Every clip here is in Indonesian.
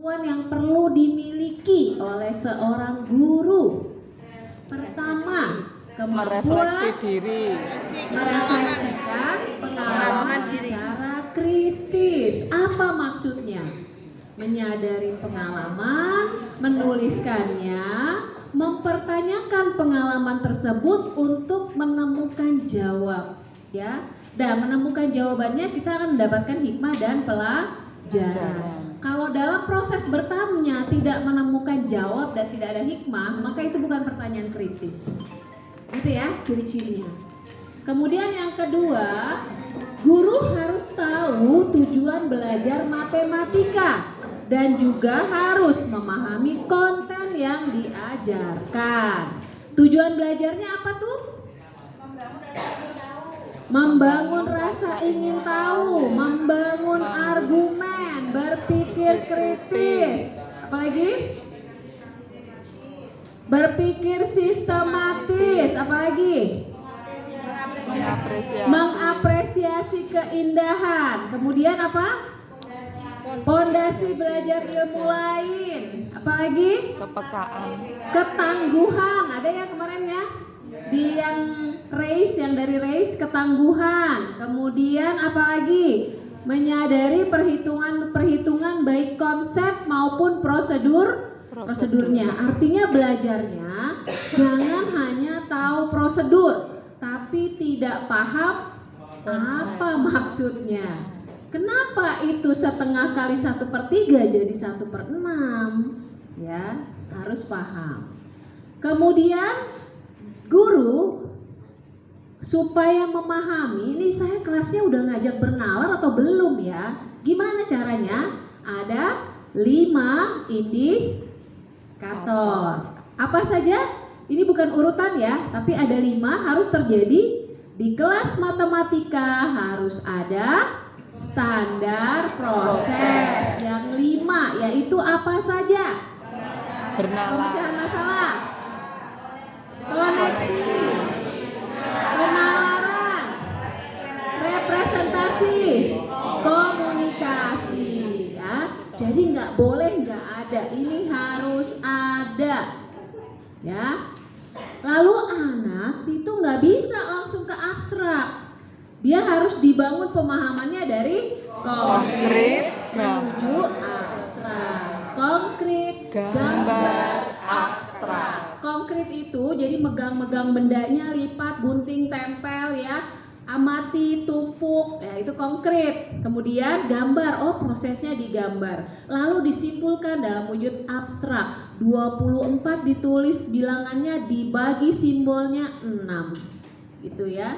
yang perlu dimiliki oleh seorang guru. Pertama, kemampuan merefleksikan pengalaman secara kritis. Apa maksudnya? Menyadari pengalaman, menuliskannya, mempertanyakan pengalaman tersebut untuk menemukan jawab, ya. Dan menemukan jawabannya kita akan mendapatkan hikmah dan pelajaran. Kalau dalam proses bertanya tidak menemukan jawab dan tidak ada hikmah, maka itu bukan pertanyaan kritis. Gitu ya ciri-cirinya. Kemudian yang kedua, guru harus tahu tujuan belajar matematika dan juga harus memahami konten yang diajarkan. Tujuan belajarnya apa tuh? Membangun rasa ingin tahu, membangun argumen, berpikir kritis, apalagi? Berpikir sistematis, apalagi? Mengapresiasi keindahan. Kemudian apa? Pondasi belajar ilmu lain, apalagi? Kepekaan. Ketangguhan, ada ya kemarin ya? Di yang dari race ketangguhan. Kemudian apalagi? Menyadari perhitungan baik konsep maupun prosedurnya. Artinya belajarnya jangan hanya tahu prosedur tapi tidak paham apa maksudnya. Kenapa itu setengah kali 1/3 jadi 1/6? Ya, harus paham. Kemudian guru supaya memahami, ini saya kelasnya udah ngajak bernalar atau belum ya? Gimana caranya? Ada 5 indikator. Apa saja? Ini bukan urutan ya, tapi ada 5 harus terjadi di kelas matematika. Harus ada standar proses yang 5, yaitu apa saja? Pemecahan masalah, koneksi, penalaran, representasi, komunikasi, ya. Jadi nggak boleh nggak ada, ini harus ada, ya. Lalu anak itu nggak bisa langsung ke abstrak, dia harus dibangun pemahamannya dari konkret menuju abstrak. Konkret, gambar, abstrak. Konkret itu jadi megang-megang bendanya, lipat, gunting, tempel ya, amati, tumpuk, ya itu konkret. Kemudian gambar, oh prosesnya digambar. Lalu disimpulkan dalam wujud abstrak. 24 ditulis bilangannya, dibagi simbolnya 6. Gitu ya.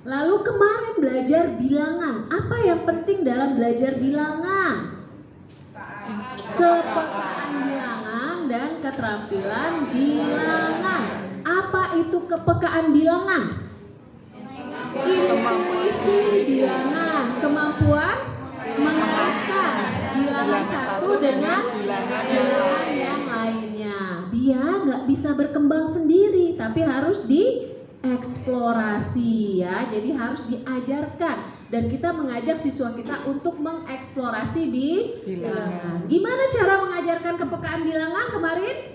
Lalu kemarin belajar bilangan. Apa yang penting dalam belajar bilangan? Kepekaan bilangan dan keterampilan bilangan. Apa itu kepekaan bilangan? Intuisi bilangan, kemampuan mengaitkan bilangan satu dengan bilangan yang lainnya. Dia nggak bisa berkembang sendiri, tapi harus dieksplorasi ya. Jadi harus diajarkan. Dan kita mengajak siswa kita untuk mengeksplorasi bilangan. Gimana cara mengajarkan kepekaan bilangan kemarin?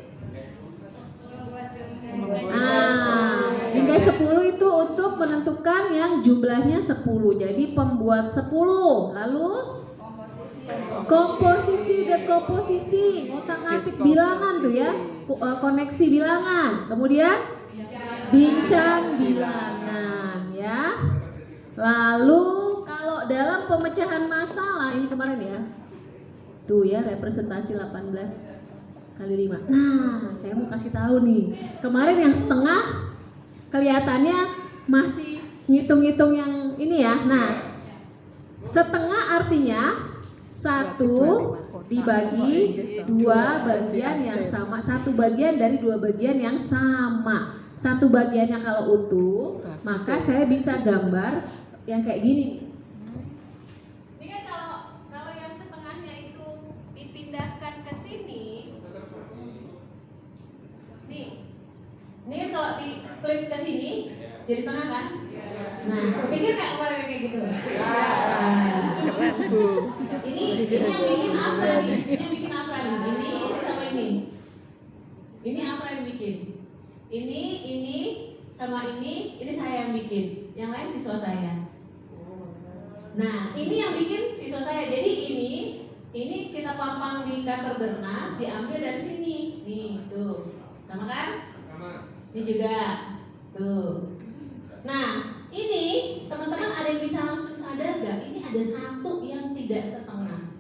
Hingga 10 itu untuk menentukan yang jumlahnya 10. Jadi pembuat 10. Lalu komposisi, dekomposisi, ngotak-ngatik bilangan tuh ya, koneksi bilangan. Kemudian bincang bilangan ya. Lalu kalau dalam pemecahan masalah ini kemarin ya, tuh ya representasi 18x5. Nah, saya mau kasih tahu nih, kemarin yang setengah kelihatannya masih ngitung-ngitung yang ini ya. Nah, setengah artinya 1 dibagi 2 bagian yang sama, 1 bagian dari 2 bagian yang sama. 1 bagiannya kalau utuh, maka saya bisa gambar yang kayak gini. Ini kan kalau yang setengahnya itu dipindahkan ke sini. Nih. Ini kan kalau di flip ke sini jadi setengah kan? Nah, kepikir nggak kemarin kayak gitu? Keren Bu. Ini yang bikin apa nih? ini sama ini saya yang bikin, yang lain siswa saya. Nah, ini yang bikin siswa saya. Jadi ini kita pampang di kantor Bernas, diambil dari sini. Nih, tuh. Sama kan? Sama. Ini juga. Tuh. Nah, ini teman-teman ada yang bisa langsung sadar gak? Ini ada satu yang tidak setengah.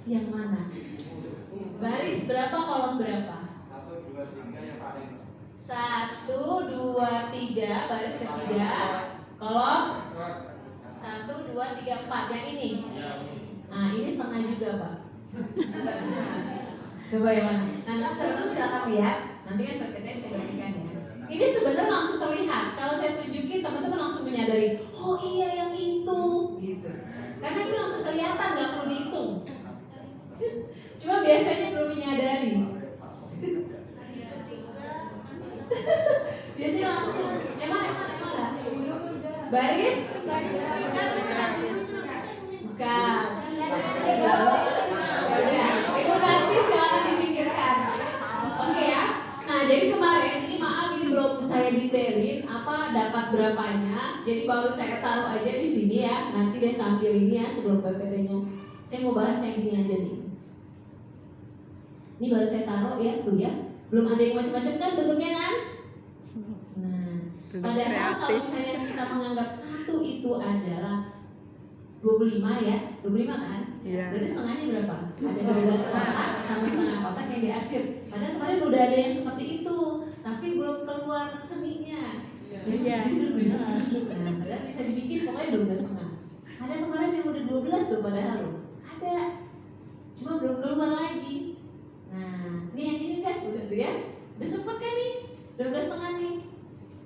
Yang mana? Baris berapa, kolom berapa? 1, 2, 3 yang paling. 1, 2, 3, baris ketiga, kolom 1, 2, 3, 4. Yang ini? Nah, ini setengah juga, Pak. Coba yang mana? Nah, terus silakan lihat. Nanti kan berikutnya saya bagikan ya. Ini sebenarnya langsung terlihat. Kalau saya tunjukin, teman-teman langsung menyadari, oh iya yang itu, gitu. Karena ini langsung kelihatan, nggak perlu dihitung. Cuma biasanya belum menyadari. Biasanya langsung, emang lah. Baris? Bukan. Ya udah, itu nanti silakan dipikirkan. Oke ya. Nah, jadi kemarin ini maaf ini belum saya detailin apa dapat berapanya. Jadi baru saya taruh aja di sini ya. Nanti deh sambil ini ya sebelum PPT-nya. Saya mau bahas yang ini aja nih. Ini baru saya taruh ya, tuh ya. Belum ada yang macam-macam kan bentuknya kan? Nah, padahal kalau misalnya kita menganggap satu itu adalah 25 ya, 25 kan? Iya. Berarti setengahnya berapa? Ada 12 kotak sama setengah kotak yang diarsip. Padahal kemarin udah ada yang seperti itu, tapi belum keluar seninya. Iya. Nah, padahal bisa dibikin pokoknya 12 setengah. Ada kemarin yang udah 12 tuh padahal loh. Ada. Cuma belum keluar lagi. Nah, ini yang ini kan udah tuh ya. Udah sempet kan nih? 12 setengah nih.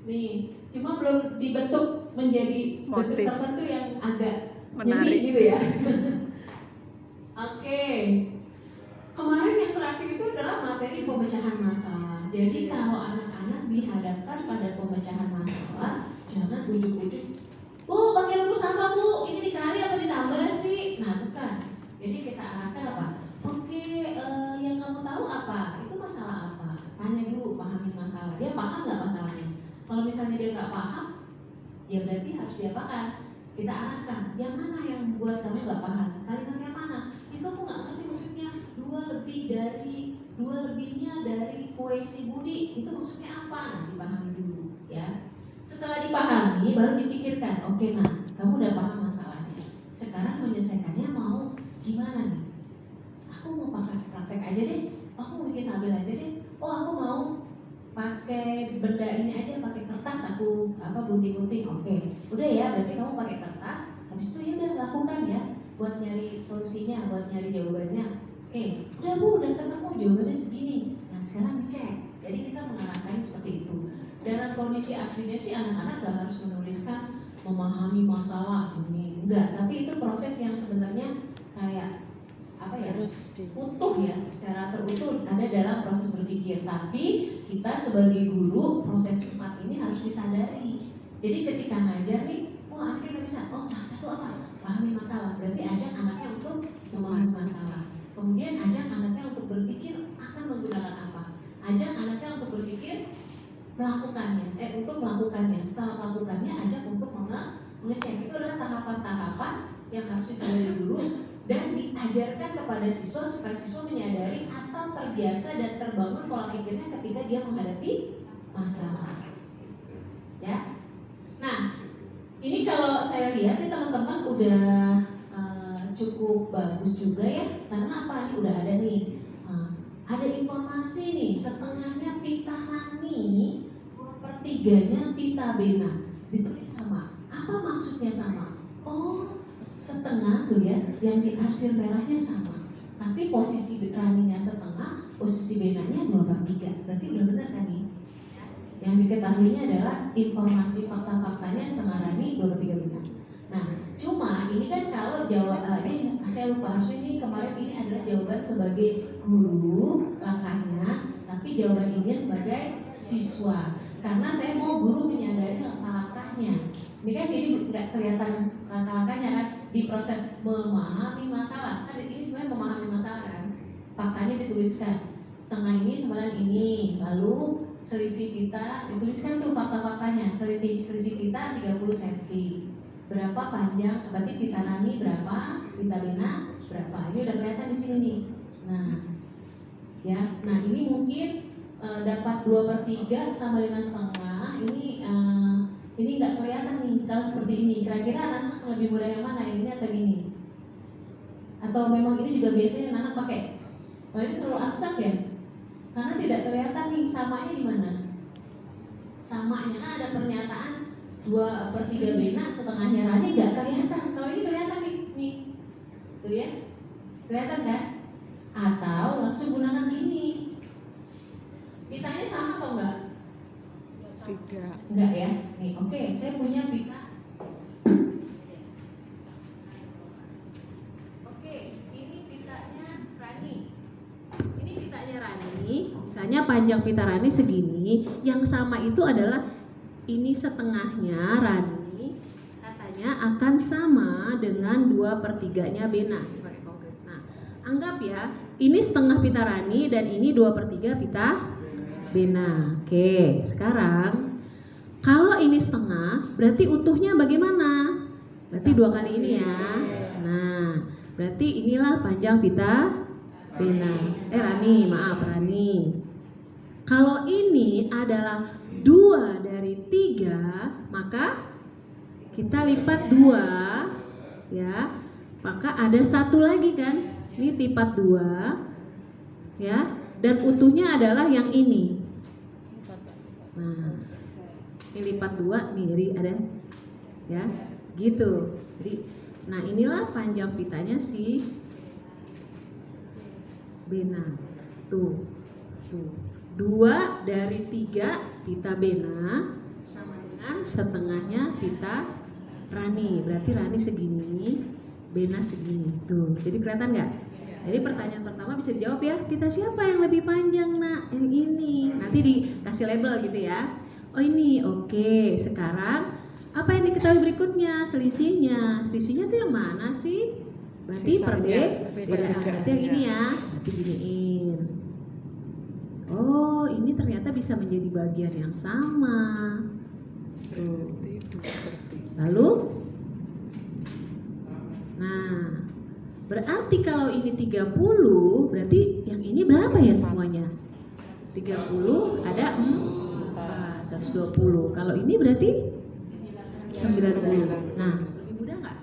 Nih, cuma belum dibentuk menjadi bentuk tertentu yang agak menarik gitu ya. Oke. Kemarin yang terakhir itu adalah materi pemecahan masalah. Jadi kalau anak-anak dihadapkan pada pemecahan masalah, jangan ujuk-ujuk, Bu, pakai rumus apa Bu? Ini dikali apa ditambah sih? Nah bukan. Jadi kita arahkan apa? Oke, yang kamu tahu apa? Itu masalah apa? Tanya dulu, pahamin masalah. Dia paham nggak masalahnya? Kalau misalnya dia nggak paham, ya berarti harus diapakan? Kita arahkan, yang mana yang buat kamu nggak paham? Kalimat yang mana? Itu aku nggak ngerti maksudnya. Dua lebihnya dari puisi Budi, itu maksudnya apa? Nah, dipahami dulu, ya. Setelah dipahami, baru dipikirkan. Oke, nah, kamu udah paham masalahnya. Sekarang menyelesaikannya mau gimana nih? Aku mau pakai praktek aja deh. Aku mau bikin tabel aja deh. Oh, aku mau pakai benda ini aja, pakai kertas aku gunting-gunting. Oke, udah ya, berarti kamu pakai kertas. Habis itu ya udah lakukan ya, buat nyari solusinya, buat nyari jawabannya. Oke, udah Bu, udah ketemu jawabannya segini. Nah sekarang cek. Jadi kita mengarahkan seperti itu. Dalam kondisi aslinya sih anak-anak gak harus menuliskan memahami masalah ini, enggak. Tapi itu proses yang sebenarnya kayak apa ya, utuh ya, secara terutuh ada dalam proses berpikir. Tapi kita sebagai guru proses tepat ini harus disadari. Jadi ketika ngajar nih, anaknya nggak bisa, tahap satu apa? Pahami masalah. Berarti ajak anaknya untuk memahami masalah. Kemudian ajak anaknya untuk berpikir akan menggunakan apa. Ajak anaknya untuk berpikir untuk melakukannya. Setelah melakukannya, ajak untuk mengecek. Itu adalah tahapan-tahapan yang harus disadari dulu dan diajarkan kepada siswa supaya siswa menyadari atau terbiasa dan terbangun pola pikirnya ketika dia menghadapi masalah. Ya. Nah, ini kalau saya lihat nih teman-teman udah cukup bagus juga ya. Karena apa nih udah ada nih. Ada informasi nih, setengahnya pita Lani, 2/3-nya pita Bena. Ditulis sama. Apa maksudnya sama? Oh, setengah tuh ya, yang di arsir merahnya sama. Tapi posisi Raninya setengah, posisi Benanya 2/3. Berarti udah benar kan nih? Yang diketahuinya adalah informasi fakta-faktanya setengah Rani, 2/3 Bena. Nah, cuma ini kan kalau ini saya lupa, harusnya ini kemarin ini adalah jawaban sebagai guru langkahnya, tapi jawaban ini sebagai siswa. Karena saya mau guru menyadari langkah-langkahnya. Ini kan jadi nggak kelihatan langkah-langkahnya kan di proses memahami masalah. Kan ini sebenarnya memahami masalah kan. Faktanya dituliskan. Setengah ini sama dengan ini, lalu selisih pita, dituliskan tuh fakta-faktanya. Selisih pita 30 cm. Berapa panjang? Berarti pita Rani berapa? Pita Lina berapa? Ini udah kelihatan di sini nih. Nah, ya. Nah, ini mungkin dapat 2/3 sama dengan setengah. Ini nggak kelihatan nih kalau seperti ini. Kira-kira anak lebih mudah yang mana? Ini atau ini? Atau memang ini juga biasanya anak pakai? Oh, ini terlalu abstrak ya? Karena tidak kelihatan nih samanya di mana. Samanya kan ada pernyataan 2/3 Bena setengahnya Rani, nggak kelihatan. Kalau ini kelihatan nih, tuh ya, kelihatan kan? Atau langsung gunakan ini. Pitanya sama atau enggak? Tidak. Enggak ya? Nih, oke, saya punya pita. Oke, ini pitanya Rani. Ini pitanya Rani, misalnya panjang pita Rani segini, yang sama itu adalah ini setengahnya Rani, katanya akan sama dengan 2/3-nya Bena. Ini pakai konkret. Nah, anggap ya, ini setengah pita Rani dan ini 2/3 pita Bena. Oke, sekarang kalau ini setengah, berarti utuhnya bagaimana? Berarti 2 kali ini ya. Nah, berarti inilah panjang pita Bena. Rani, maaf Rani. Kalau ini adalah 2 dari 3, maka kita lipat 2 ya. Maka ada 1 lagi kan? Ini lipat 2 ya. Dan utuhnya adalah yang ini. Nah, ini lipat 2 nih, jadi ada ya, gitu. Jadi, nah inilah panjang pitanya si Bena. Tuh. 2 dari 3 pita Bena sama dengan setengahnya pita Rani. Berarti Rani segini, Bena segini. Tuh, jadi kelihatan nggak? Jadi pertanyaan pertama bisa dijawab ya, pita siapa yang lebih panjang nak? Yang ini. Nanti dikasih label gitu ya. Oh ini, oke. Sekarang apa yang diketahui berikutnya? Selisihnya. Selisihnya tuh yang mana sih? Berarti perbedaan. Berarti yang ini ya. Berarti giniin. Oh, ini ternyata bisa menjadi bagian yang sama. Tuh. Lalu, nah, berarti kalau ini 30, berarti yang ini berapa ya semuanya? 30 ada 120. Kalau ini berarti 90. Nah, lebih mudah nggak?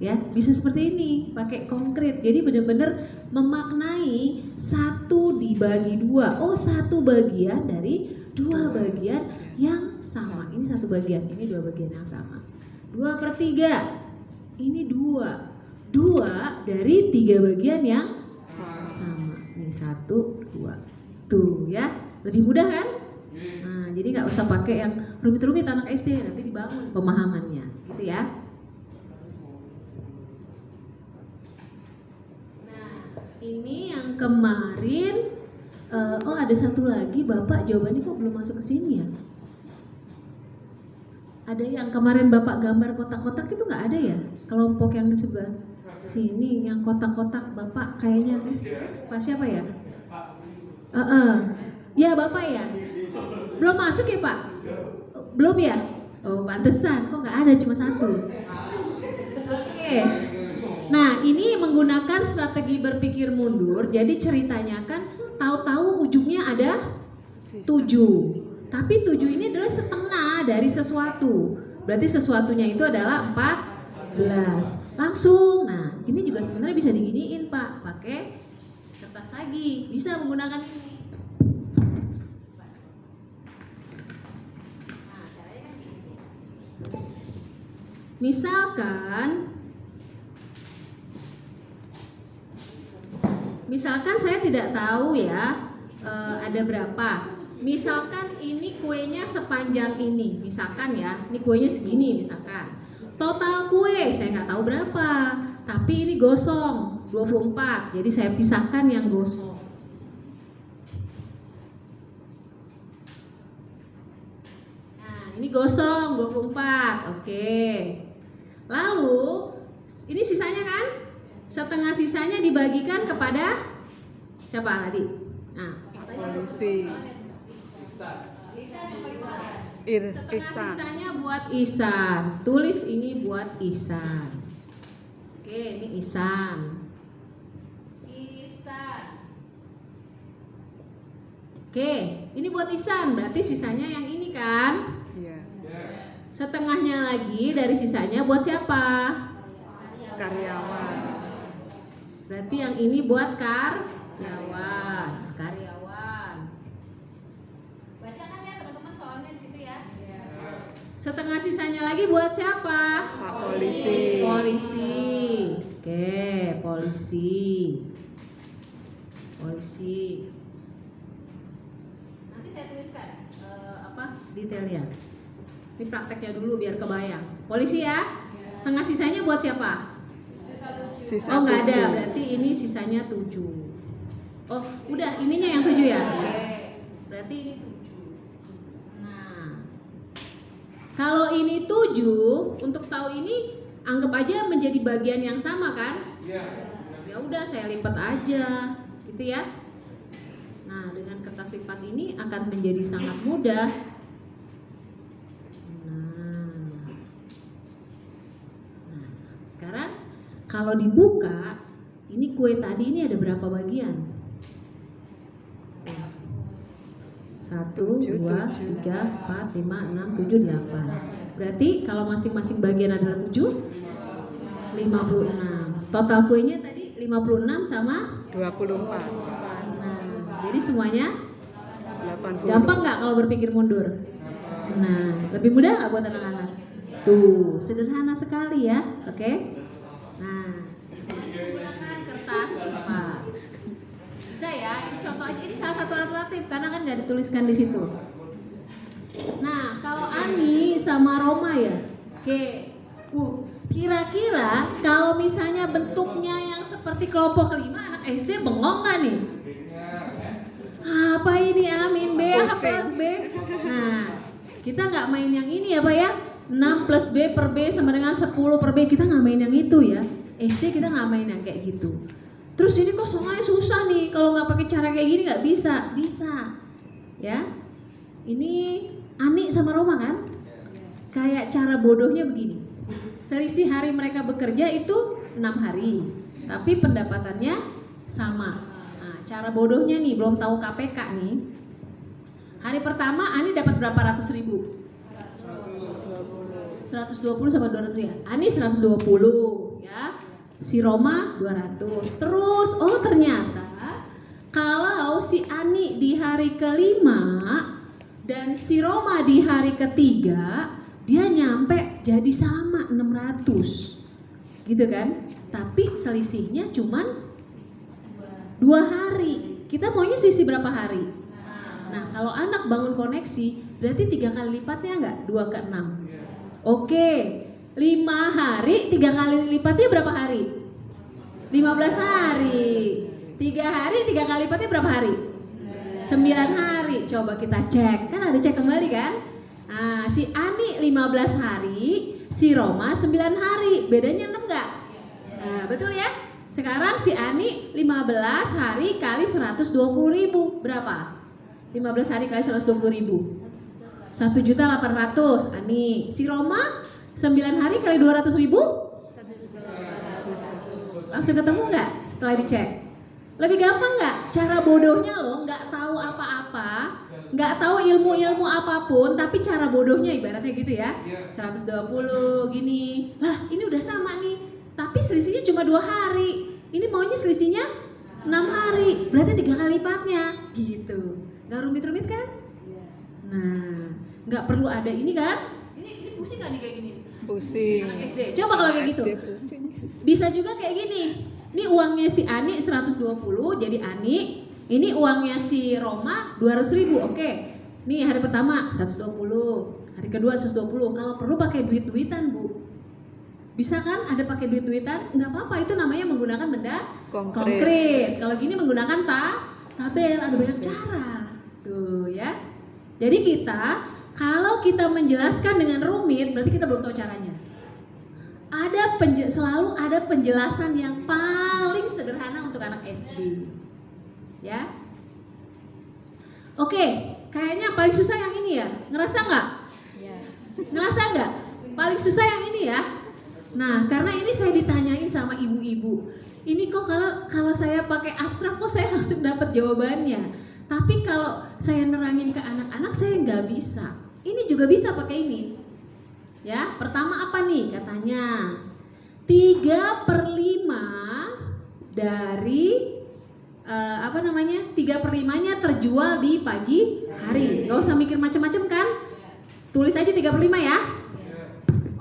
Ya, bisa seperti ini, pakai konkret. Jadi benar-benar memaknai 1 dibagi 2. Oh, 1 bagian dari 2 bagian yang sama. Ini 1 bagian, ini 2 bagian yang sama. 2/3. Ini 2. 2 dari 3 bagian yang sama. Ini 1, 2. Tuh ya, lebih mudah kan? Nah, jadi nggak usah pakai yang rumit-rumit anak SD, nanti dibangun pemahamannya, gitu ya. Nah, ini yang kemarin. Oh, ada satu lagi, Bapak jawabannya kok belum masuk ke sini ya? Ada yang kemarin Bapak gambar kotak-kotak itu nggak ada ya? Kelompok yang di sebelah sini yang kotak-kotak Bapak kayaknya Pak siapa ya? Ya Bapak ya? Belum masuk ya Pak? Belum ya? Oh pantesan, kok nggak ada cuma 1. Oke. Nah ini menggunakan strategi berpikir mundur. Jadi ceritanya kan tahu-tahu ujungnya ada 7. Tapi 7 ini adalah setengah dari sesuatu. Berarti sesuatunya itu adalah 14. Langsung. Nah, ini juga sebenarnya bisa diginiin, Pak. Pakai kertas lagi. Bisa menggunakan ini. Nah, caranya kan gini. Misalkan saya tidak tahu ya ada berapa. Misalkan ini kuenya sepanjang ini, misalkan ya, ini kuenya segini misalkan. Total kue saya nggak tahu berapa, tapi ini gosong 24, jadi saya pisahkan yang gosong. Nah ini gosong 24, oke. Lalu ini sisanya kan, setengah sisanya dibagikan kepada siapa tadi? Nah, polisi. Setengah Ihsan. sisanya buat Ihsan. Tulis ini buat Ihsan. Oke, ini Ihsan. Ihsan. Oke, ini buat Ihsan. Berarti sisanya yang ini kan? Iya. Setengahnya lagi dari sisanya buat siapa? Karyawan. Berarti yang ini buat karyawan. Karyawan. Bacakan ya teman-teman soalnya di situ ya. Setengah sisanya lagi buat siapa? Pak Polisi. Polisi. Oke, polisi. Polisi. Nanti saya tuliskan detailnya. Ini prakteknya dulu biar kebayang. Polisi ya. Setengah sisanya buat siapa? Sisa Oh nggak ada, 7. berarti ini sisanya 7. Oh udah, ininya yang 7 ya? Oke, berarti ini 7. Nah, kalau ini 7, untuk tahu ini anggap aja menjadi bagian yang sama kan? Ya udah saya lipat aja, gitu ya. Nah, dengan kertas lipat ini akan menjadi sangat mudah. Nah, sekarang kalau dibuka, ini kue tadi ini ada berapa bagian? 1, 2, 3, 4, 5, 6, 7, 8. Berarti kalau masing-masing bagian adalah 7, 56. Total kuenya tadi 56 sama 24. Nah, jadi semuanya 80. gampang nggak kalau berpikir mundur? Nah, lebih mudah nggak buat anak-anak? Tuh, sederhana sekali ya, oke? Nah, gunakan kertas lipat. Bisa ya, ini contoh aja, ini salah satu alternatif karena kan nggak dituliskan di situ. Nah, kalau Ani sama Roma ya, oke. Kira-kira kalau misalnya bentuknya yang seperti kelompok 5, anak SD bengong nggak nih? Apa ini Amin B, A plus B? Nah, kita nggak main yang ini ya Pak ya. 6 plus B per B sama dengan 10 per B, kita nggak main yang itu ya. SD kita nggak main yang kayak gitu. Terus ini kok soalnya susah nih, kalau nggak pakai cara kayak gini nggak bisa. Bisa, ya. Ini Ani sama Roma kan? Kayak cara bodohnya begini. Selisih hari mereka bekerja itu 6 hari, tapi pendapatannya sama. Nah, cara bodohnya nih, belum tahu KPK nih. Hari pertama Ani dapat berapa ratus ribu? 120 sama 200 ya. Ani 120 ya. Si Roma 200. Terus ternyata kalau si Ani di hari kelima dan si Roma di hari ketiga, dia nyampe jadi sama 600. Gitu kan? Tapi selisihnya cuman 2 hari. Kita maunya sisi berapa hari? Nah, kalau anak bangun koneksi, berarti 3 kali lipatnya enggak? 2 ke 6. Oke, 5 hari 3 kali lipatnya berapa hari? 15 hari. 3 hari 3 kali lipatnya berapa hari? 9 hari. Coba kita cek. Kan ada cek kembali kan? Nah, si Ani 15 hari, si Roma 9 hari. Bedanya 6 enggak? Nah, betul ya? Sekarang si Ani 15 hari kali 120.000 berapa? 15 hari kali 120.000. 1.800.000 Ani. Si Roma 9 hari kali 200.000? Langsung ketemu nggak setelah dicek? Lebih gampang nggak? Cara bodohnya loh, nggak tahu apa-apa, nggak tahu ilmu-ilmu apapun, tapi cara bodohnya ibaratnya gitu ya. 120 gini, lah ini udah sama nih, tapi selisihnya cuma 2 hari. Ini maunya selisihnya 6 hari, berarti 3 kali lipatnya, gitu. Nggak rumit-rumit kan? Nah, nggak perlu ada ini kan? Ini pusing nggak nih kayak gini? Pusing. Anak SD. Coba kalau kayak gitu. SD pusing. Bisa juga kayak gini. Ini uangnya si Ani 120, jadi Ani. Ini uangnya si Roma 200.000. Oke. Nih hari pertama 120, hari kedua 120. Kalau perlu pakai duit-duitan, Bu. Bisa kan ada pakai duit-duitan? Nggak apa-apa, itu namanya menggunakan benda konkret. Kalau gini menggunakan tabel, ada banyak cara. Tuh ya. Jadi kalau kita menjelaskan dengan rumit, berarti kita belum tahu caranya. Selalu ada penjelasan yang paling sederhana untuk anak SD. Ya. Oke, kayaknya paling susah yang ini ya. Ngerasa nggak? Ngerasa nggak? Paling susah yang ini ya. Nah, karena ini saya ditanyain sama ibu-ibu. Ini kok kalau saya pakai abstrak kok saya langsung dapat jawabannya. Tapi kalau saya nerangin ke anak-anak saya nggak bisa. Ini juga bisa pakai ini. Ya, pertama apa nih katanya? 3/5 dari 3/5-nya terjual di pagi hari. Gak usah mikir macam-macam kan? Tulis aja 3/5 ya.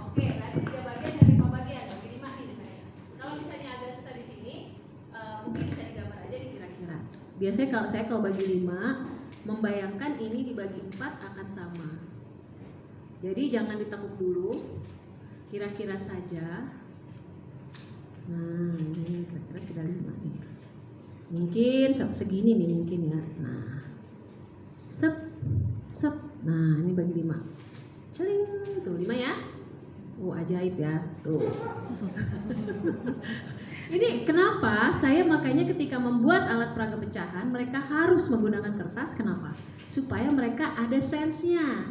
Oke, tadi 3 bagian dari 5 bagian, bagi 5 nih misalnya. Kalau misalnya agak susah di sini, mungkin bisa digambar aja dikira-kira. Biasanya kalau bagi 5, membayangkan ini dibagi 4 akan sama. Jadi jangan ditekuk dulu, kira-kira saja. Nah, ini kira-kira sudah 5 nih. Mungkin segini nih mungkin ya. Nah, set. Nah, ini bagi 5. Celing, tuh 5 ya. Ajaib ya, tuh. Ini kenapa saya makanya ketika membuat alat peraga pecahan mereka harus menggunakan kertas. Kenapa? Supaya mereka ada sense-nya.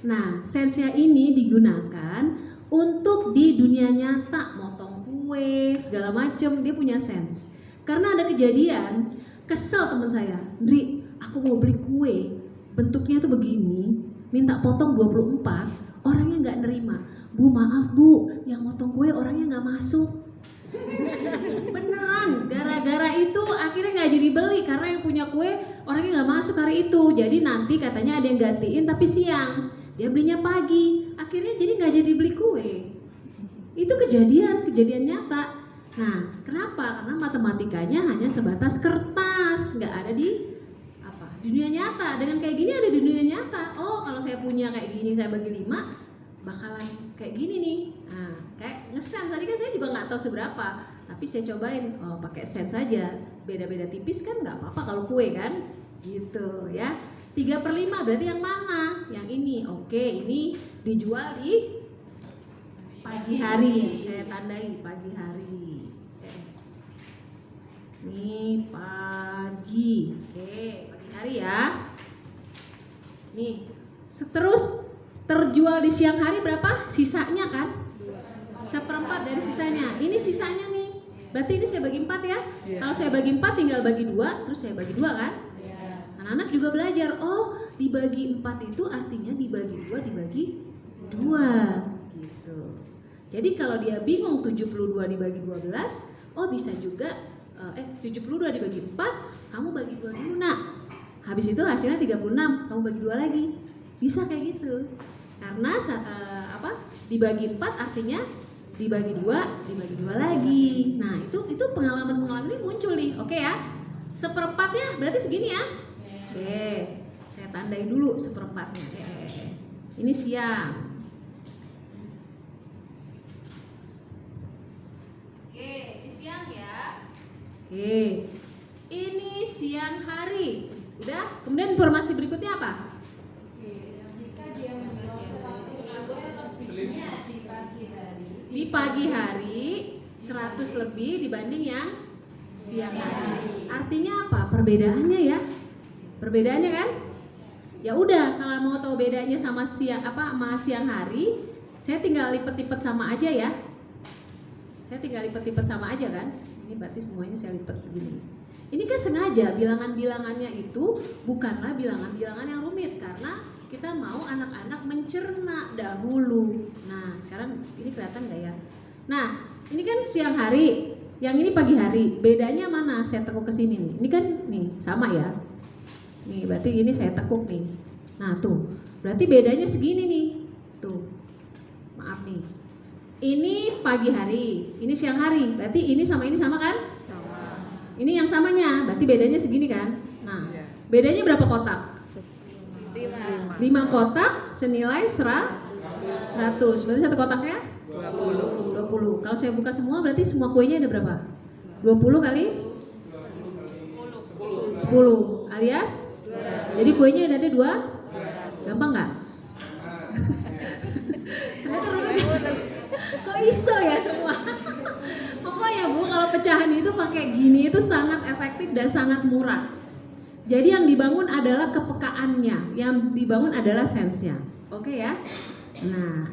Nah, sense-nya ini digunakan untuk di dunia nyata, motong kue segala macam, dia punya sense. Karena ada kejadian kesel teman saya, Ndri, aku mau beli kue bentuknya tuh begini, minta potong 24, orangnya nggak nerima. Bu maaf bu, yang motong kue orangnya nggak masuk. Beneran, gara-gara itu akhirnya nggak jadi beli karena yang punya kue orangnya nggak masuk hari itu. Jadi nanti katanya ada yang gantiin tapi siang, dia belinya pagi, akhirnya jadi nggak jadi beli kue. Itu kejadian nyata. Nah, kenapa? Karena matematikanya hanya sebatas kertas, nggak ada di dunia nyata. Dengan kayak gini ada di dunia nyata. Oh, kalau saya punya kayak gini, saya bagi 5, bakalan kayak gini nih. Nah, kayak nge-sense. Tadi kan saya juga nggak tahu seberapa, tapi saya cobain. Oh, pakai sense saja. Beda-beda tipis kan nggak apa-apa kalau kue kan, gitu ya. 3/5 berarti yang mana? Yang ini. Oke, ini dijual di pagi hari. Saya tandai pagi hari. Ini pagi. Oke, pagi hari ya. Nih, terus terjual di siang hari berapa? Sisanya kan? 1/4 dari sisanya. Ini sisanya nih. Berarti ini saya bagi 4 ya. Kalau saya bagi 4 tinggal bagi 2, terus saya bagi 2 kan? Anak-anak juga belajar. Oh, dibagi 4 itu artinya dibagi 2 dibagi 2 gitu. Jadi kalau dia bingung 72 dibagi 12, oh bisa juga 72 dibagi 4, kamu bagi 2 dulu nak. Habis itu hasilnya 36, kamu bagi 2 lagi. Bisa kayak gitu. Karena dibagi 4 artinya dibagi 2 dibagi 2 lagi. Nah, itu pengalaman-pengalaman ini muncul nih. Oke ya. 1/4-nya berarti segini ya. Oke. Saya tandai dulu 1/4-nya. Ini siang. Oke, ini siang hari. Udah, kemudian informasi berikutnya apa? Di pagi hari 100 lebih dibanding yang siang hari. Artinya apa? Perbedaannya ya. Perbedaannya kan? Ya udah, kalau mau tahu bedanya sama siang hari, saya tinggal lipet-lipet sama aja ya. Saya tinggal lipet-lipet sama aja kan? Ini berarti semuanya saya lipat begini. Ini kan sengaja bilangan-bilangannya itu bukanlah bilangan-bilangan yang rumit karena kita mau anak-anak mencerna dahulu. Nah, sekarang ini kelihatan nggak ya? Nah, ini kan siang hari, yang ini pagi hari. Bedanya mana? Saya tekuk ke sini nih. Ini kan nih sama ya. Nih, berarti ini saya tekuk nih. Nah, tuh. Berarti bedanya segini nih. Tuh. Maaf nih. Ini pagi hari, ini siang hari. Berarti ini sama kan? Sama. Ini yang samanya, berarti bedanya segini kan? Nah, bedanya berapa kotak? 5 kotak senilai 100. Berarti satu kotaknya 20. Kalau saya buka semua berarti semua kuenya ada berapa? 20 kali 10 alias 200. Jadi kuenya ada 200. Gampang nggak? Ternyata kok iso ya semua. Pokoknya Bu, kalau pecahan itu pakai gini itu sangat efektif dan sangat murah. Jadi yang dibangun adalah kepekaannya, yang dibangun adalah sense-nya. Oke ya? Nah.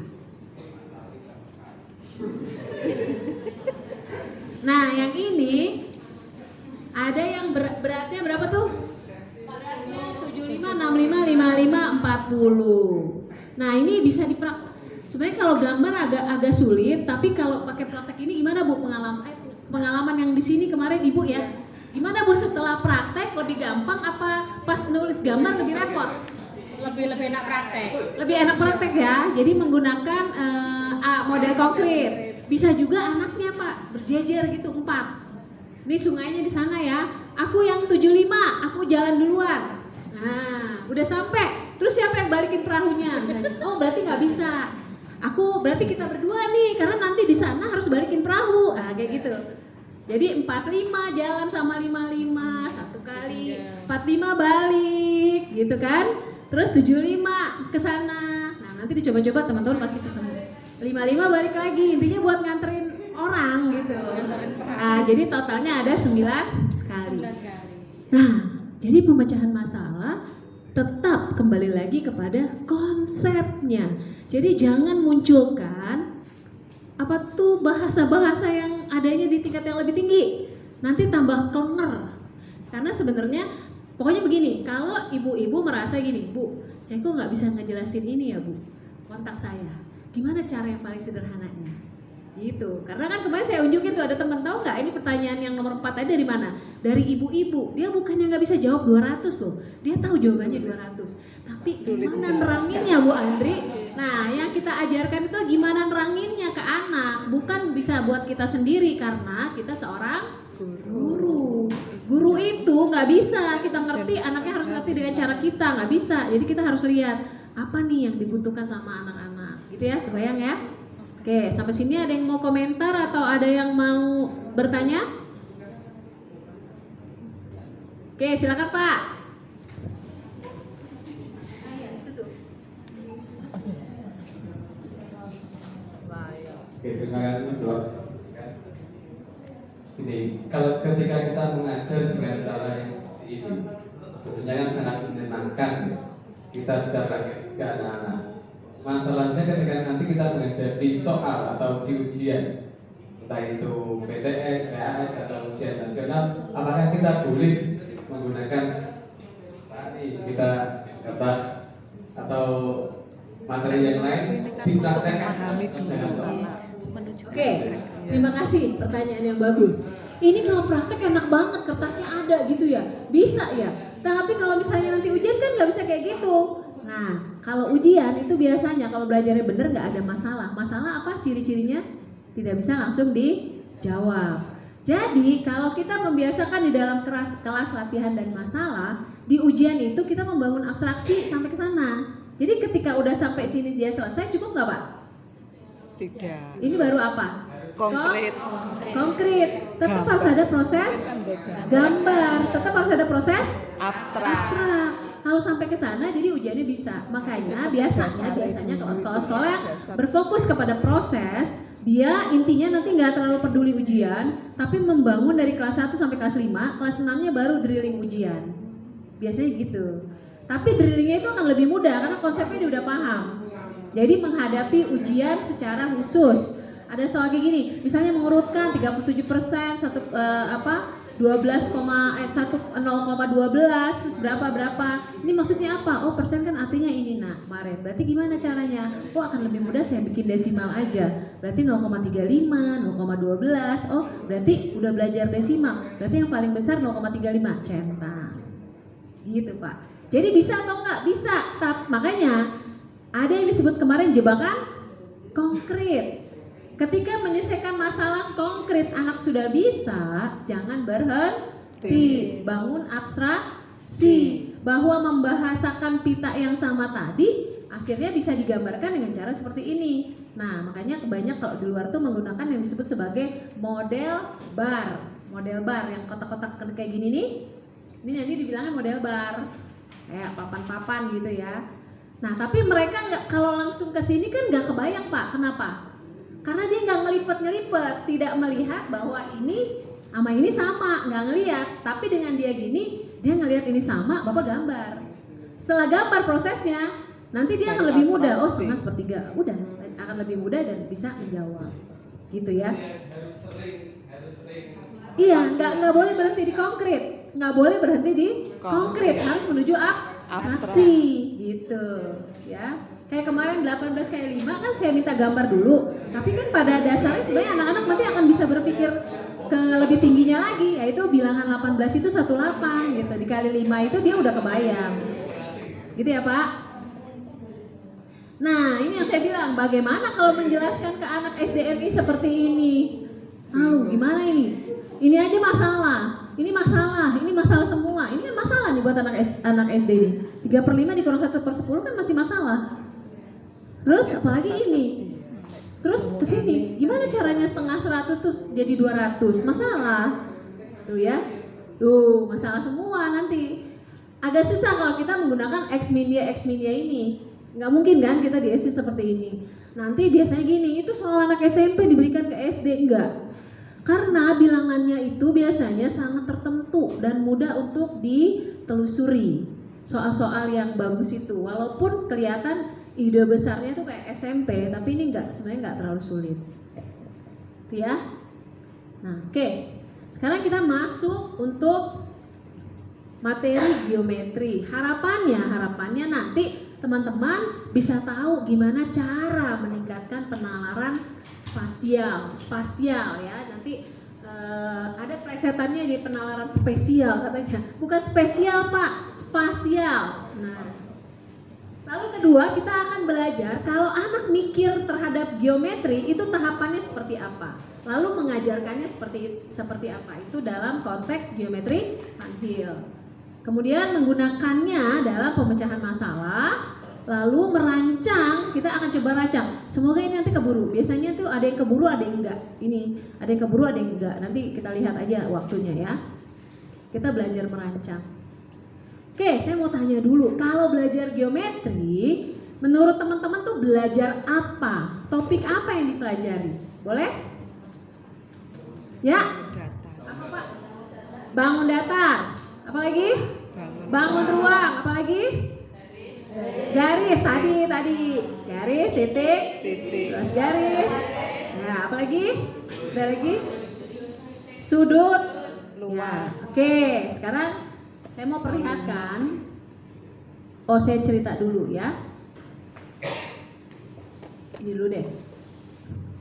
Nah, yang ini ada yang beratnya berapa tuh? Beratnya 75, 65, 55, 40. Nah, ini bisa sebenarnya kalau gambar agak sulit, tapi kalau pakai praktek ini gimana Bu pengalaman yang di sini kemarin Ibu ya? Gimana Bu setelah praktek lebih gampang apa pas nulis gambar lebih repot? Lebih enak praktek. Lebih enak praktek ya. Jadi menggunakan model konkret. Bisa juga anaknya Pak berjejer gitu 4. Ini sungainya di sana ya. Aku yang 75, aku jalan duluan. Nah, udah sampai. Terus siapa yang balikin perahunya misalnya? Oh, berarti nggak bisa. Berarti kita berdua nih, karena nanti di sana harus balikin perahu. Ah, kayak gitu. Jadi 45 jalan sama 55 satu kali, 45 balik, gitu kan? Terus 75 ke sana. Nah, nanti dicoba-coba teman-teman pasti ketemu. 55 balik lagi, intinya buat nganterin orang gitu. Jadi totalnya ada 9 kali. Nah, jadi pemecahan masalah tetap kembali lagi kepada konsepnya. Jadi jangan munculkan apa tuh bahasa-bahasa yang adanya di tingkat yang lebih tinggi. Nanti tambah klenger. Karena sebenarnya pokoknya begini, kalau ibu-ibu merasa gini, Bu, saya kok nggak bisa ngejelasin ini ya Bu, kontak saya. Gimana cara yang paling sederhananya? Gitu. Karena kan kemarin saya unjukin tuh ada teman, tahu nggak ini pertanyaan yang nomor 4 tadi dari mana? Dari ibu-ibu. Dia bukannya nggak bisa jawab 200 loh. Dia tahu jawabannya 200. Tapi gimana neranginnya Bu Andri? Nah, yang kita ajarkan itu gimana neranginnya ke anak, bukan bisa buat kita sendiri karena kita seorang guru. Guru itu nggak bisa kita ngerti, anaknya harus ngerti dengan cara kita, nggak bisa. Jadi kita harus lihat apa nih yang dibutuhkan sama anak-anak, gitu ya, kebayang ya? Oke, sampai sini ada yang mau komentar atau ada yang mau bertanya? Oke, silakan Pak. Oke, terima kasih Dok. Ini kalau ketika kita mengajar dengan cara yang seperti ini, sebetulnya kan sangat menyenangkan. Kita bisa praktek ke anak-anak. Masalahnya ketika nanti kita menghadapi soal atau di ujian, entah itu PTS, PAS atau ujian nasional, apakah kita boleh menggunakan kita kertas atau materi yang lain dipraktekkan? Jangan soal. Oke, terima kasih pertanyaan yang bagus. Ini kalau praktek enak banget, kertasnya ada gitu ya, bisa ya. Tapi kalau misalnya nanti ujian kan nggak bisa kayak gitu. Nah, kalau ujian itu biasanya kalau belajarnya bener nggak ada masalah. Masalah apa? Ciri-cirinya tidak bisa langsung dijawab. Jadi kalau kita membiasakan di dalam kelas latihan dan masalah, di ujian itu kita membangun abstraksi sampai ke sana. Jadi ketika udah sampai sini dia selesai, cukup nggak Pak? Tidak. Ini baru apa? Konkret. Konkret. Tetap harus ada proses gambar. Tetap harus ada proses Abstrak. Kalau sampai ke sana, jadi ujiannya bisa. Makanya biasanya kalau sekolah-sekolah yang berfokus kepada proses, dia intinya nanti nggak terlalu peduli ujian, tapi membangun dari kelas 1 sampai kelas 5, kelas 6-nya baru drilling ujian. Biasanya gitu. Tapi drillingnya itu akan lebih mudah karena konsepnya dia udah paham. Jadi menghadapi ujian secara khusus. Ada soal kayak gini, misalnya mengurutkan 37% 0,12 terus berapa. Ini maksudnya apa? Oh, persen kan artinya ini kemarin. Berarti gimana caranya? Oh, akan lebih mudah saya bikin desimal aja. Berarti 0,35, 0,12. Oh, berarti udah belajar desimal. Berarti yang paling besar 0,35 centang. Gitu, Pak. Jadi bisa atau enggak? Bisa. Makanya ada yang disebut kemarin jebakan konkret. Ketika menyelesaikan masalah konkret anak sudah bisa, jangan berhenti. Bangun abstraksi bahwa membahasakan pita yang sama tadi akhirnya bisa digambarkan dengan cara seperti ini. Nah, makanya kebanyak kalau di luar tuh menggunakan yang disebut sebagai model bar. Model bar yang kotak-kotak kayak gini nih. Ini jadi dibilangnya model bar. Kayak papan-papan gitu ya. Nah, tapi mereka nggak, kalau langsung ke sini kan nggak kebayang Pak. Kenapa? Karena dia nggak ngelipet-ngelipet, tidak melihat bahwa ini sama ini sama, nggak ngelihat. Tapi dengan dia gini, dia ngelihat ini sama, Bapak gambar. Setelah gambar prosesnya, nanti dia akan lebih mudah. Oh, setengah sepertiga, udah akan lebih mudah dan bisa menjawab, gitu ya. Harus sering. Iya, nggak boleh berhenti di konkret, nggak boleh berhenti di konkret, harus menuju abstraksi, gitu, ya. Kayak kemarin 18 kali 5 kan saya minta gambar dulu, tapi kan pada dasarnya sebenarnya anak-anak nanti akan bisa berpikir ke lebih tingginya lagi, yaitu bilangan 18 itu 18 gitu, dikali 5 itu dia udah kebayang, gitu ya Pak. Nah ini yang saya bilang, bagaimana kalau menjelaskan ke anak SDMI seperti ini? Gimana ini? Ini aja masalah, ini masalah semua, ini kan masalah nih buat anak SD nih. 3/5 dikurang 1/10 kan masih masalah. Terus apalagi ini, terus kesini, gimana caranya setengah 100 tuh jadi 200? Masalah, tuh ya, tuh masalah semua nanti. Agak susah kalau kita menggunakan X media ini, nggak mungkin kan kita di SD seperti ini. Nanti biasanya gini, itu soal anak SMP diberikan ke SD, enggak. Karena bilangannya itu biasanya sangat tertentu dan mudah untuk ditelusuri. Soal-soal yang bagus itu, walaupun kelihatan ide besarnya tuh kayak SMP, tapi ini sebenarnya nggak terlalu sulit. Itu ya. Nah, oke. Sekarang kita masuk untuk materi geometri. Harapannya nanti teman-teman bisa tahu gimana cara meningkatkan penalaran spasial ya. Nanti ada plesetannya di penalaran spesial katanya. Bukan spesial Pak, spasial. Nah, lalu kedua kita akan belajar kalau anak mikir terhadap geometri itu tahapannya seperti apa. Lalu mengajarkannya seperti apa. Itu dalam konteks geometri Van Hill. Kemudian menggunakannya dalam pemecahan masalah. Lalu merancang, kita akan coba rancang. Semoga ini nanti keburu. Biasanya tuh ada yang keburu, ada yang enggak. Ini ada yang keburu, ada yang enggak. Nanti kita lihat aja waktunya ya. Kita belajar merancang. Oke, saya mau tanya dulu. Kalau belajar geometri, menurut teman-teman tuh belajar apa? Topik apa yang dipelajari? Boleh? Ya? Apa Pak? Bangun datar. Apalagi? Bangun ruang. Apalagi? Garis tadi garis titik terus garis. Nah apalagi? Ada lagi? Sudut luas. Ya, oke, sekarang saya mau perlihatkan. Saya cerita dulu ya. Ini dulu deh.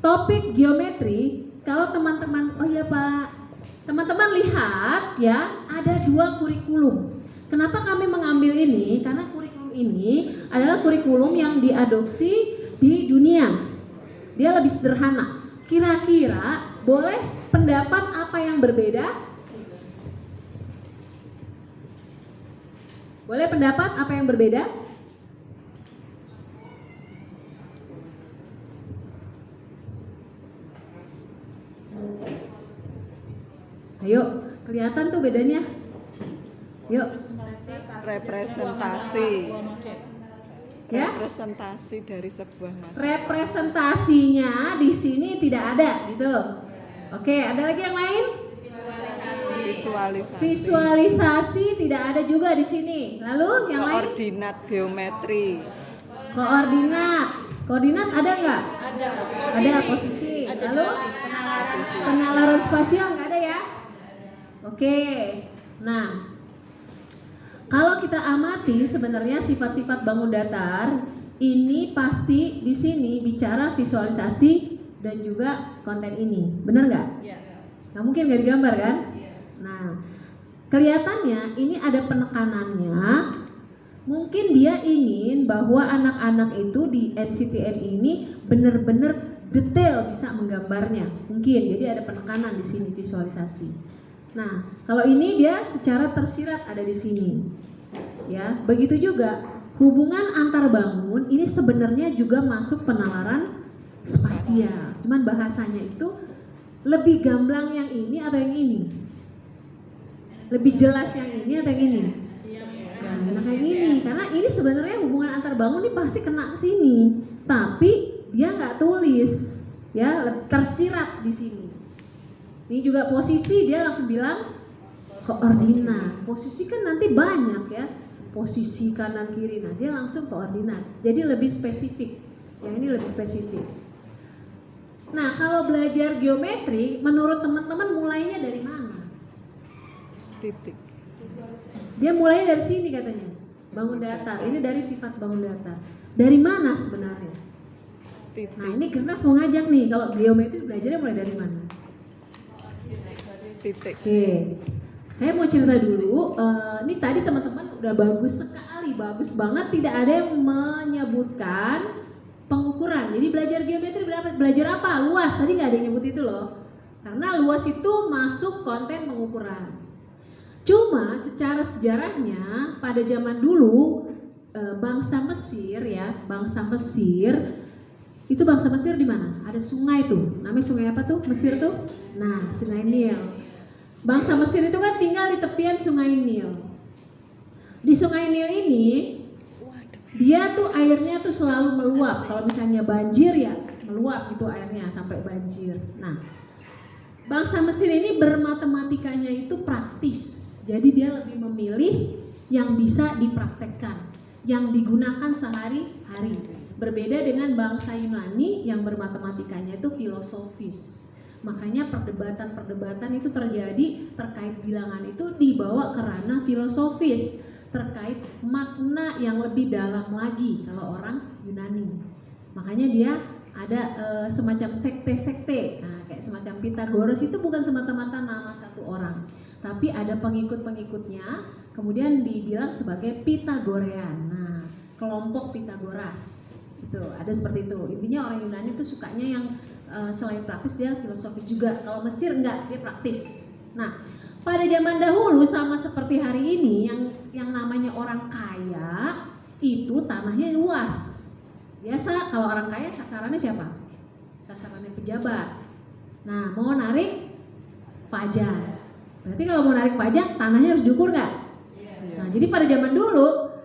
Topik geometri. Kalau teman-teman, oh ya Pak, teman-teman lihat ya, ada 2 kurikulum. Kenapa kami mengambil ini? Karena kurikulum ini adalah kurikulum yang diadopsi di dunia. Dia lebih sederhana. Kira-kira boleh pendapat apa yang berbeda? Boleh pendapat apa yang berbeda? Ayo, kelihatan tuh bedanya. Yuk. Representasi. Ya? Representasi dari sebuah masalah. Representasinya di sini tidak ada, gitu. Oke, ada lagi yang lain? Visualisasi. Visualisasi tidak ada juga di sini. Lalu yang lain? Koordinat geometri. Koordinat ada nggak? Ada posisi. Lalu penalaran spasial nggak ada ya? Oke. Nah, kalau kita amati sebenarnya sifat-sifat bangun datar ini pasti di sini bicara visualisasi dan juga konten ini, benar nggak? Nggak mungkin nggak digambar kan? Nah, kelihatannya ini ada penekanannya. Mungkin dia ingin bahwa anak-anak itu di NCTM ini benar-benar detail bisa menggambarnya. Mungkin jadi ada penekanan di sini visualisasi. Nah, kalau ini dia secara tersirat ada di sini. Ya, begitu juga hubungan antar bangun ini sebenarnya juga masuk penalaran spasial. Cuman bahasanya itu lebih gamblang yang ini atau yang ini? Lebih jelas yang ini atau yang ini? Nah, kayak ini, karena ini sebenarnya hubungan antar bangun ini pasti kena ke sini, tapi dia nggak tulis, ya tersirat di sini. Ini juga posisi, dia langsung bilang koordinat. Posisi kan nanti banyak ya, posisi kanan kiri. Nah dia langsung koordinat. Jadi lebih spesifik. Yang ini lebih spesifik. Nah kalau belajar geometri, menurut teman-teman mulainya dari mana? Titik. Dia mulainya dari sini katanya. Bangun datar. Ini dari sifat bangun datar. Dari mana sebenarnya? Titik. Nah ini Gernas mau ngajak nih, kalau geometri belajarnya mulai dari mana? Titik. Oke, saya mau cerita dulu. Ini tadi teman-teman udah bagus sekali, bagus banget. Tidak ada yang menyebutkan pengukuran. Jadi belajar geometri belajar apa? Luas. Tadi nggak ada yang nyebut itu loh. Karena luas itu masuk konten pengukuran. Cuma secara sejarahnya pada zaman dulu bangsa Mesir ya, bangsa Mesir itu bangsa Mesir di mana? Ada sungai tuh. Namanya sungai apa tuh? Mesir tuh? Nah, Sungai Nil. Bangsa Mesir itu kan tinggal di tepian Sungai Nil. Di Sungai Nil ini dia tuh airnya tuh selalu meluap. Kalau misalnya banjir ya meluap itu airnya sampai banjir. Nah, bangsa Mesir ini bermatematikanya itu praktis. Jadi dia lebih memilih yang bisa dipraktekkan, yang digunakan sehari-hari. Berbeda dengan bangsa Yunani yang bermatematikanya itu filosofis. Makanya perdebatan-perdebatan itu terjadi terkait bilangan itu dibawa ke ranah filosofis, terkait makna yang lebih dalam lagi kalau orang Yunani. Makanya dia ada semacam sekte-sekte. Nah, kayak semacam Pitagoras itu bukan semata-mata nama satu orang, tapi ada pengikut-pengikutnya, kemudian dibilang sebagai Pitagorean. Nah, kelompok Pitagoras itu ada seperti itu. Intinya orang Yunani itu sukanya yang selain praktis dia filosofis juga. Kalau Mesir enggak, dia praktis. Nah, pada zaman dahulu sama seperti hari ini yang namanya orang kaya itu tanahnya luas. Biasa kalau orang kaya sasarannya siapa? Sasarannya pejabat. Nah, mau narik pajak. Berarti kalau mau narik pajak tanahnya harus diukur nggak? Nah, jadi pada zaman dulu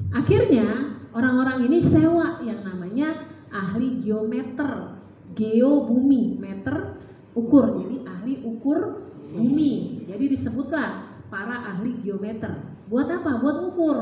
akhirnya orang-orang ini sewa yang namanya ahli geometer. Geo bumi, meter ukur, jadi ahli ukur bumi. Jadi disebutlah para ahli geometer. Buat apa? Buat ukur.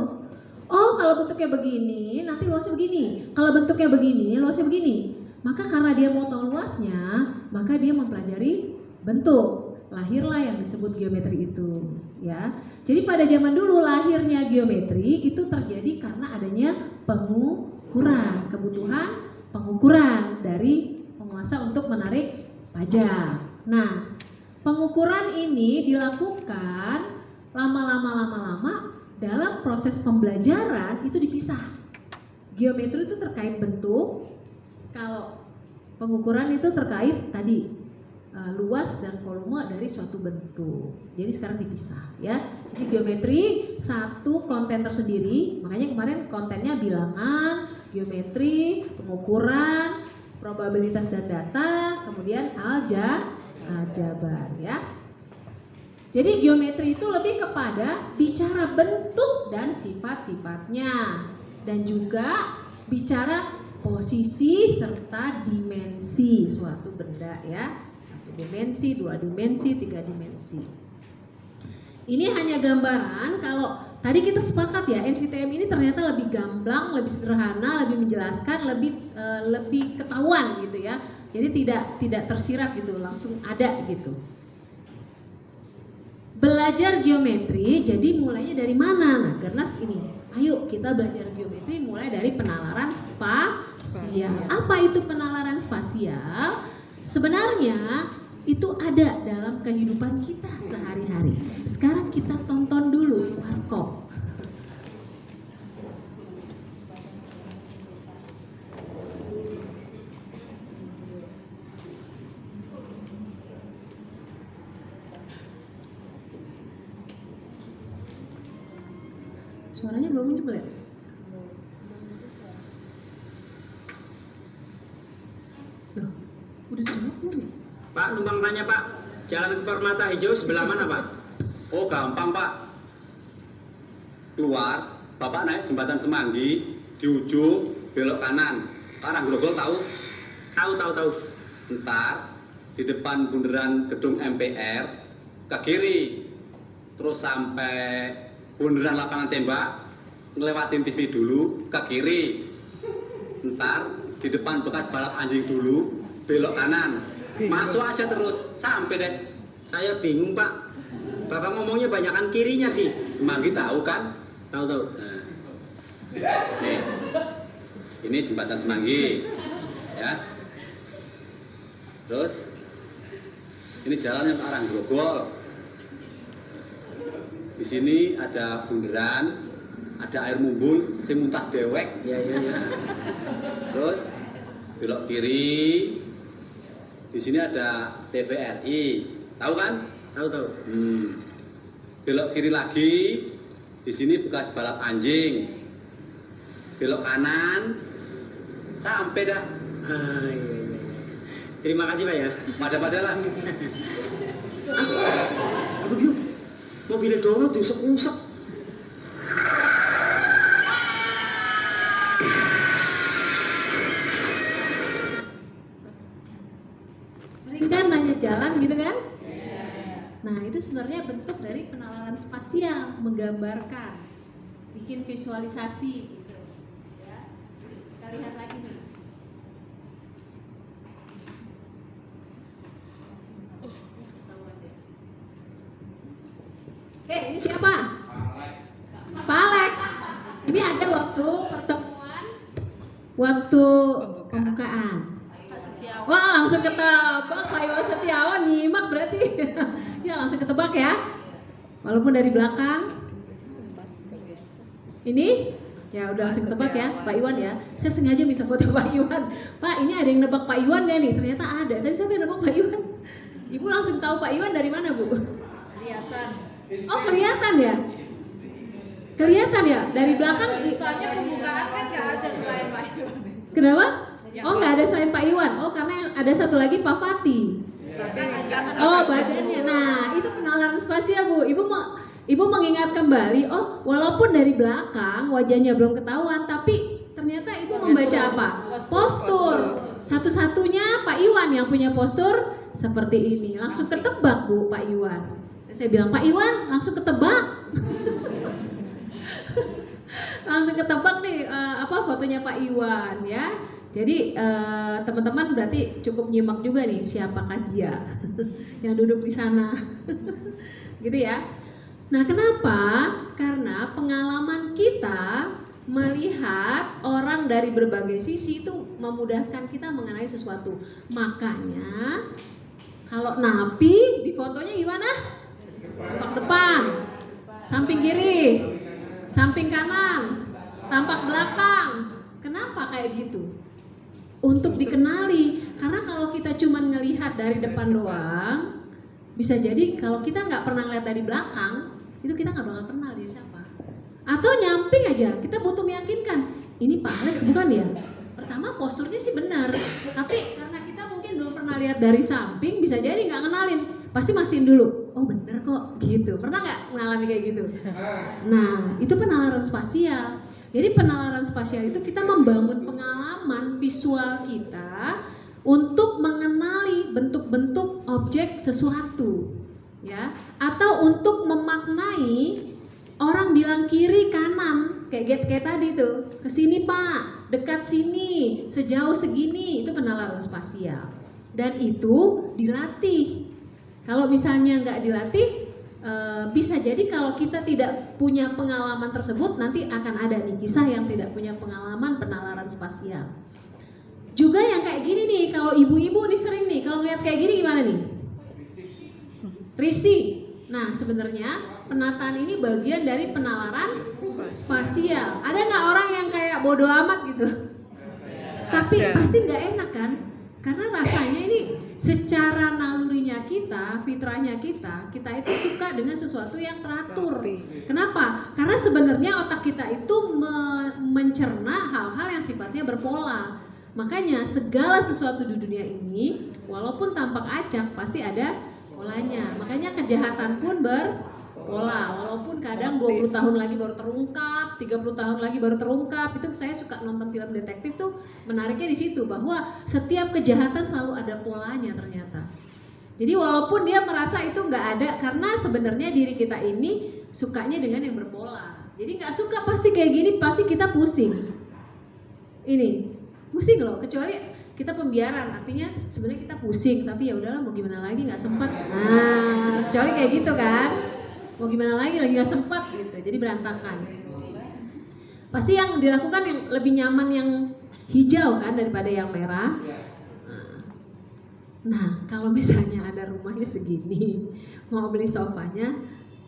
Oh, kalau bentuknya begini, nanti luasnya begini. Kalau bentuknya begini, luasnya begini. Maka karena dia mau tahu luasnya, maka dia mempelajari bentuk. Lahirlah yang disebut geometri itu, ya. Jadi pada zaman dulu lahirnya geometri itu terjadi karena adanya pengukuran, kebutuhan pengukuran dari penguasa untuk menarik pajak. Nah, pengukuran ini dilakukan lama-lama dalam proses pembelajaran itu dipisah. Geometri itu terkait bentuk, kalau pengukuran itu terkait tadi luas dan volume dari suatu bentuk. Jadi sekarang dipisah ya. Jadi geometri satu konten tersendiri, makanya kemarin kontennya bilangan, geometri, pengukuran, probabilitas dan data, kemudian aljabar ya. Jadi geometri itu lebih kepada bicara bentuk dan sifat-sifatnya, dan juga bicara posisi serta dimensi suatu benda ya. 1 dimensi, 2 dimensi, 3 dimensi. Ini hanya gambaran. Kalau tadi kita sepakat ya, NCTM ini ternyata lebih gamblang, lebih sederhana, lebih menjelaskan, lebih ketahuan gitu ya. Jadi tidak tersirat gitu, langsung ada gitu. Belajar geometri, jadi mulainya dari mana? Nah, Gernas ini, ayo kita belajar geometri mulai dari penalaran spasial. Apa itu penalaran spasial? Sebenarnya itu ada dalam kehidupan kita sehari-hari. Sekarang kita tonton dulu Warkop. Suaranya belum muncul ya? Loh, udah dijawab belum ya? Pak, numpang tanya Pak, jalan Permata Hijau sebelah mana Pak? Oh gampang Pak. Keluar, Bapak naik jembatan Semanggi, di ujung belok kanan. Arah Grogol tahu? Tahu. Ntar di depan bundaran gedung MPR ke kiri, terus sampai bundaran lapangan tembak, ngelewatin TV dulu ke kiri, ntar di depan bekas balap anjing dulu, belok kanan, masuk aja terus sampai deh. Saya bingung Pak. Bapak ngomongnya banyakan kirinya sih. Semanggi tahu kan? Tahu. Nah, nih, ini jembatan Semanggi, ya. Terus ini jalan yang ke arah Grogol. Di sini ada bundaran, ada air mumbul, saya muntah dewek. Iya. Terus belok kiri. Di sini ada TVRI, tahu kan? Tahu. Belok kiri lagi. Di sini bekas balap anjing. Belok kanan, sampai dah. Iya. Terima kasih Pak ya. Pada lah. Aduh Gio, mobilnya dono diusek-usek. Sering kan nanya jalan gitu kan? Nah itu sebenarnya bentuk dari penalaran spasial, menggambarkan, bikin visualisasi gitu. Ya. Kita lihat lagi nih. Oke, ini siapa? Pak Alex. Ini ada waktu pertemuan, waktu pembukaan. Wah, langsung ketebak Pak Iwan Setiawan, nyimak berarti. Ya, langsung ketebak ya. Walaupun dari belakang. Ini ya udah langsung ketebak ya, Pak Iwan ya. Saya sengaja minta foto Pak Iwan. Pak, ini ada yang nebak Pak Iwan gak nih? Ternyata ada. Tadi siapa yang nebak Pak Iwan? Ibu langsung tahu Pak Iwan dari mana, Bu? Kelihatan. Oh, kelihatan ya? Kelihatan ya? Dari belakang. Soalnya pembukaan kan nggak ada selain Pak Iwan. Kenapa? Oh, nggak ada selain Pak Iwan. Oh, karena ada satu lagi Pak Fati. Oh, badannya. Nah, itu penalaran spasial, Bu. Ibu mengingat kembali, oh, walaupun dari belakang wajahnya belum ketahuan, tapi ternyata Ibu membaca apa? Postur. Satu-satunya Pak Iwan yang punya postur seperti ini. Langsung ketebak, Bu, Pak Iwan. Saya bilang, Pak Iwan, langsung ketebak. Langsung ketebak nih fotonya Pak Iwan ya. Jadi teman-teman berarti cukup nyimak juga nih siapakah dia yang duduk di sana. Gitu ya. Nah, kenapa? Karena pengalaman kita melihat orang dari berbagai sisi itu memudahkan kita mengenai sesuatu. Makanya kalau napi di fotonya gimana? Tampak depan, samping kiri, samping kanan, tampak belakang. Kenapa kayak gitu? Untuk dikenali. Karena kalau kita cuma ngelihat dari depan doang, bisa jadi kalau kita nggak pernah lihat dari belakang, itu kita nggak bakal kenal dia siapa. Atau nyamping aja, kita butuh meyakinkan, ini Pak Alex bukan ya? Pertama posturnya sih benar, tapi karena kita mungkin belum pernah lihat dari samping, bisa jadi nggak kenalin. Pasti mastiin dulu, oh bener kok gitu. Pernah nggak mengalami kayak gitu? Nah, itu penalaran spasial. Jadi penalaran spasial itu kita membangun pengalaman visual kita untuk mengenali bentuk-bentuk objek sesuatu, ya, atau untuk memaknai orang bilang kiri kanan kayak tadi tuh, kesini Pak, dekat sini, sejauh segini, itu penalaran spasial. Dan itu dilatih. Kalau misalnya nggak dilatih, bisa jadi kalau kita tidak punya pengalaman tersebut, nanti akan ada nih kisah yang tidak punya pengalaman penalaran spasial. Juga yang kayak gini nih, kalau ibu-ibu nih sering nih, kalau lihat kayak gini gimana nih? Risih. Nah, sebenarnya penataan ini bagian dari penalaran spasial. Ada nggak orang yang kayak bodoh amat gitu? Tapi pasti nggak enak kan? Karena rasanya ini secara nalurinya kita, fitrahnya kita itu suka dengan sesuatu yang teratur. Kenapa? Karena sebenarnya otak kita itu mencerna hal-hal yang sifatnya berpola. Makanya segala sesuatu di dunia ini, walaupun tampak acak, pasti ada polanya. Makanya kejahatan pun berpola. Walaupun kadang 20 tahun lagi baru terungkap, 30 tahun lagi baru terungkap. Itu saya suka nonton film detektif tuh, menariknya di situ bahwa setiap kejahatan selalu ada polanya ternyata. Jadi walaupun dia merasa itu nggak ada, karena sebenarnya diri kita ini sukanya dengan yang berpola. Jadi nggak suka pasti kayak gini, pasti kita pusing. Ini pusing loh, kecuali kita pembiaran, artinya sebenarnya kita pusing, tapi ya udahlah mau gimana lagi, nggak sempat. Nah, kecuali kayak gitu kan, mau gimana lagi nggak sempat gitu, jadi berantakan. Pasti yang dilakukan yang lebih nyaman yang hijau kan daripada yang merah. Nah, kalau misalnya ada rumahnya segini, mau beli sofanya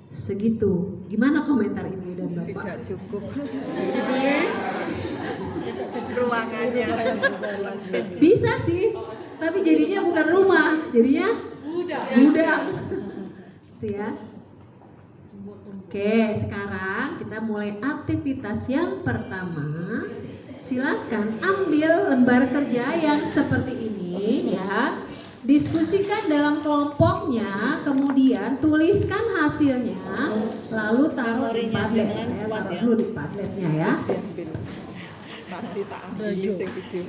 segitu, gimana komentar ibu dan bapak? Tidak cukup. Jadi ruangannya. Bisa sih, tapi jadinya bukan rumah, jadinya gudang. Gitu ya. Oke, sekarang kita mulai aktivitas yang pertama. Silakan ambil lembar kerja yang seperti ini ya. Diskusikan dalam kelompoknya, kemudian tuliskan hasilnya, lalu taruh di Padlet. Saya taruh dulu di Padletnya ya. Nanti tak ambil sing video.